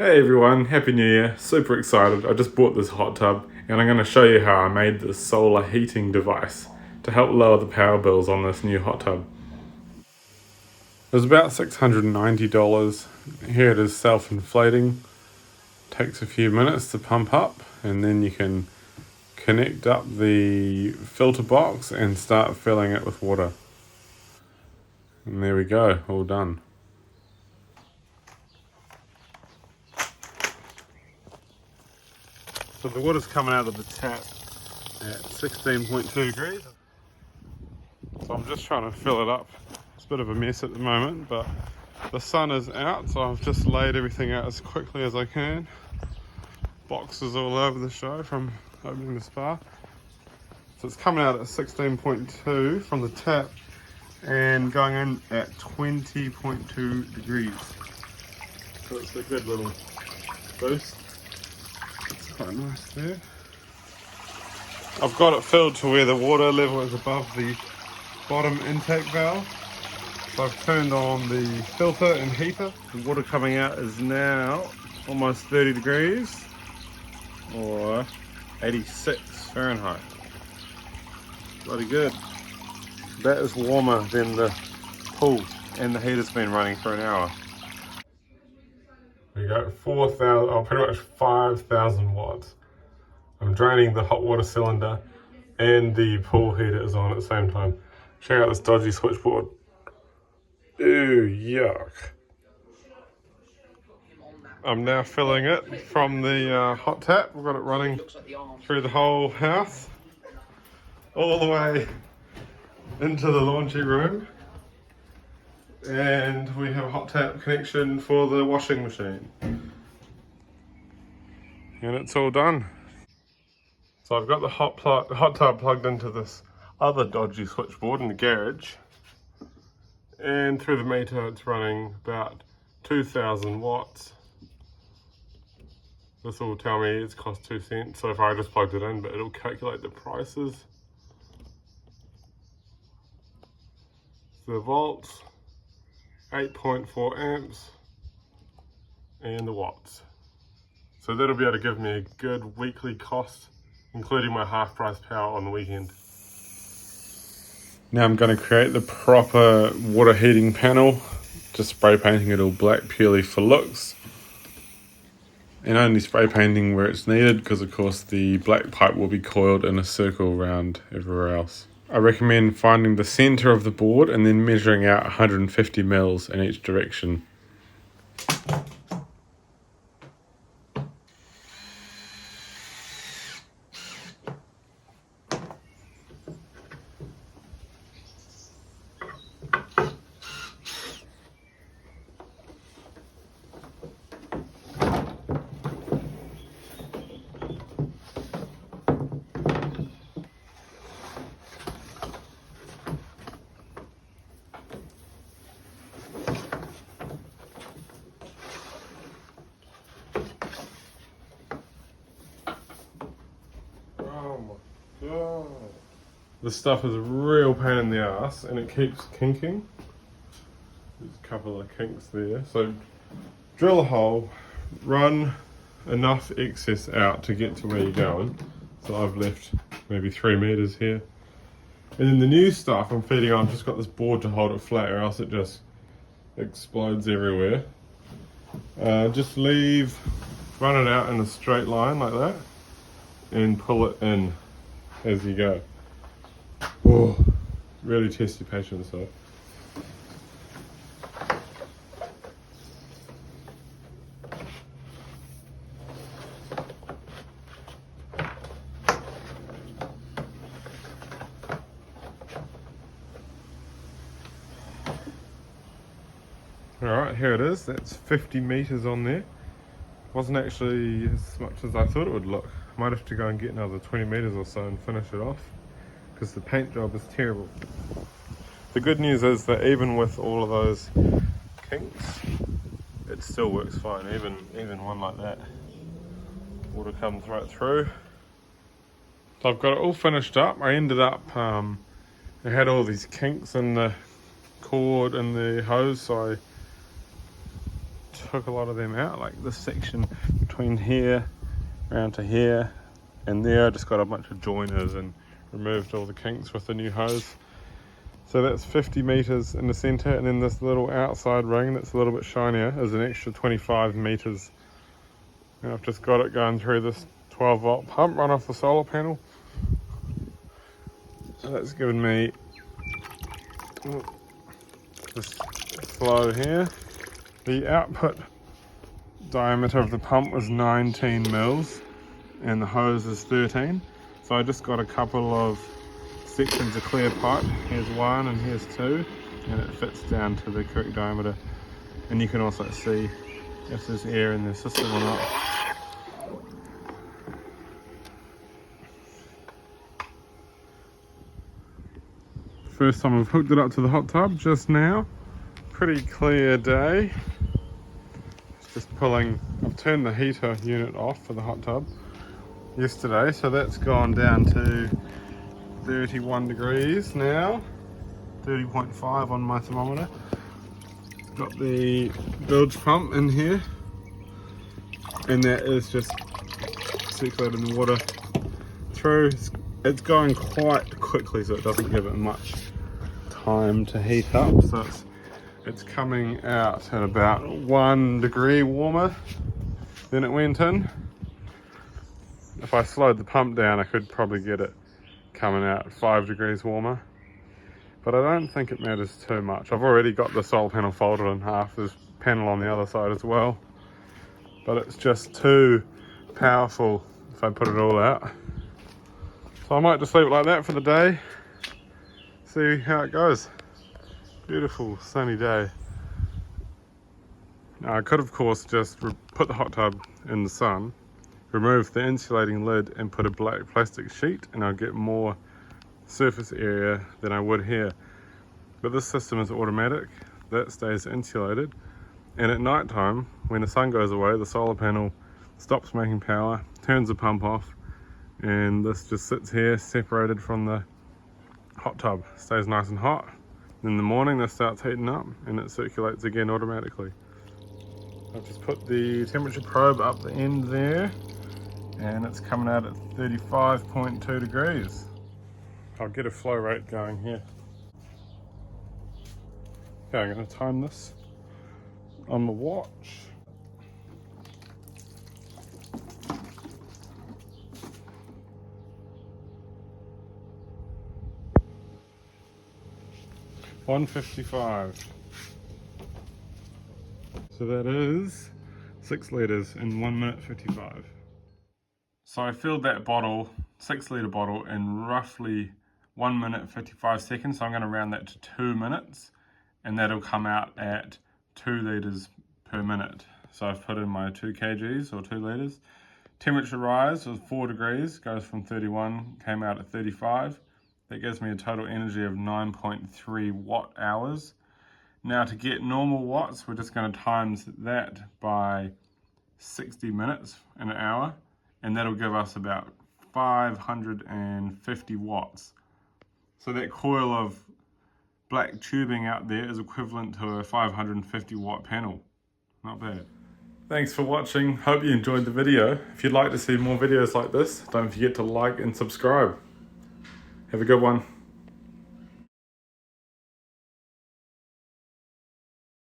Hey everyone, Happy New Year. Super excited. I just bought this hot tub and I'm going to show you how I made this solar heating device to help lower the power bills on this new hot tub. It was about $690. Here it is self-inflating. Takes a few minutes to pump up and then you can connect up the filter box and start filling it with water. And there we go, all done. So the water's coming out of the tap at 16.2 degrees. So I'm just trying to fill it up. It's a bit of a mess at the moment, but the sun is out, so I've just laid everything out as quickly as I can. Boxes all over the show from opening the spa. So it's coming out at 16.2 from the tap and going in at 20.2 degrees. So it's a good little boost. It's quite nice there. I've got it filled to where the water level is above the bottom intake valve. So I've turned on the filter and heater. The water coming out is now almost 30 degrees or 86 Fahrenheit. Bloody good. That is warmer than the pool, and the heater's been running for an hour. We got 4,000, pretty much 5,000 watts. I'm draining the hot water cylinder and the pool heater is on at the same time. Check out this dodgy switchboard. Ew, yuck. I'm now filling it from the hot tap. We've got it running through the whole house, all the way into the laundry room. And we have a hot tap connection for the washing machine. And it's all done. So I've got the hot tub plugged into this other dodgy switchboard in the garage. And through the meter it's running about 2,000 watts. This will tell me it's cost 2 cents so far. I just plugged it in, but it'll calculate the prices. The volts, 8.4 amps, and the watts. So that'll be able to give me a good weekly cost, including my half price power on the weekend. Now I'm going to create the proper water heating panel, just spray painting it all black purely for looks. And only spray painting where it's needed because of course the black pipe will be coiled in a circle around everywhere else. I recommend finding the center of the board and then measuring out 150 mils in each direction. This stuff is a real pain in the ass and it keeps kinking. There's a couple of kinks there. So drill a hole, run enough excess out to get to where you're going. So I've left maybe 3 meters here. And then the new stuff I'm feeding on, I've just got this board to hold it flat or else it just explodes everywhere. Just run it out in a straight line like that and pull it in as you go. Oh, really test your patience though. Alright, here it is. That's 50 meters on there. Wasn't actually as much as I thought it would look. Might have to go and get another 20 meters or so and finish it off, because the paint job is terrible. The good news is that even with all of those kinks, it still works fine. Even one like that, water comes right through. So I've got it all finished up. I ended up, I had all these kinks in the cord and the hose, so I took a lot of them out, like this section between here around to here and there. I just got a bunch of joiners and removed all the kinks with the new hose. So that's 50 meters in the center, and then this little outside ring that's a little bit shinier is an extra 25 meters. And I've just got it going through this 12 volt pump run off the solar panel. So that's given me this flow here. The output diameter of the pump was 19 mils and the hose is 13. So I just got a couple of sections of clear pipe. Here's one and here's two, and it fits down to the correct diameter. And you can also see if there's air in the system or not. First time I've hooked it up to the hot tub just now. Pretty clear day. Just pulling, I've turned the heater unit off for the hot tub yesterday, so that's gone down to 31 degrees now, 30.5 on my thermometer. Got the bilge pump in here, and that is just circulating the water through. It's going quite quickly, so it doesn't give it much time to heat up. So it's coming out at about 1 degree warmer than it went in. If I slowed the pump down, I could probably get it coming out 5 degrees warmer, but I don't think it matters too much. I've already got the solar panel folded in half. There's a panel on the other side as well, but it's just too powerful if I put it all out. So I might just leave it like that for the day, see how it goes. Beautiful sunny day. Now I could of course just put the hot tub in the sun, remove the insulating lid and put a black plastic sheet, and I'll get more surface area than I would here. But this system is automatic, that stays insulated, and at night time when the sun goes away, the solar panel stops making power, turns the pump off, and this just sits here separated from the hot tub. Stays nice and hot. In the morning this starts heating up and it circulates again automatically. I've just put the temperature probe up the end there, and it's coming out at 35.2 degrees. I'll get a flow rate going here. Okay, I'm going to time this on the watch. $155. So that is 6 litres in 1 minute 55. So I filled that bottle, 6 litre bottle, in roughly 1 minute 55 seconds. So I'm going to round that to 2 minutes, and that'll come out at 2 litres per minute. So I've put in my 2 kgs or 2 litres. Temperature rise was 4 degrees, goes from 31, came out at 35. That gives me a total energy of 9.3 watt hours. Now to get normal watts, we're just going to times that by 60 minutes in an hour, and that'll give us about 550 watts. So that coil of black tubing out there is equivalent to a 550 watt panel. Not bad. Thanks for watching. Hope you enjoyed the video. If you'd like to see more videos like this, don't forget to like and subscribe. Have a good one.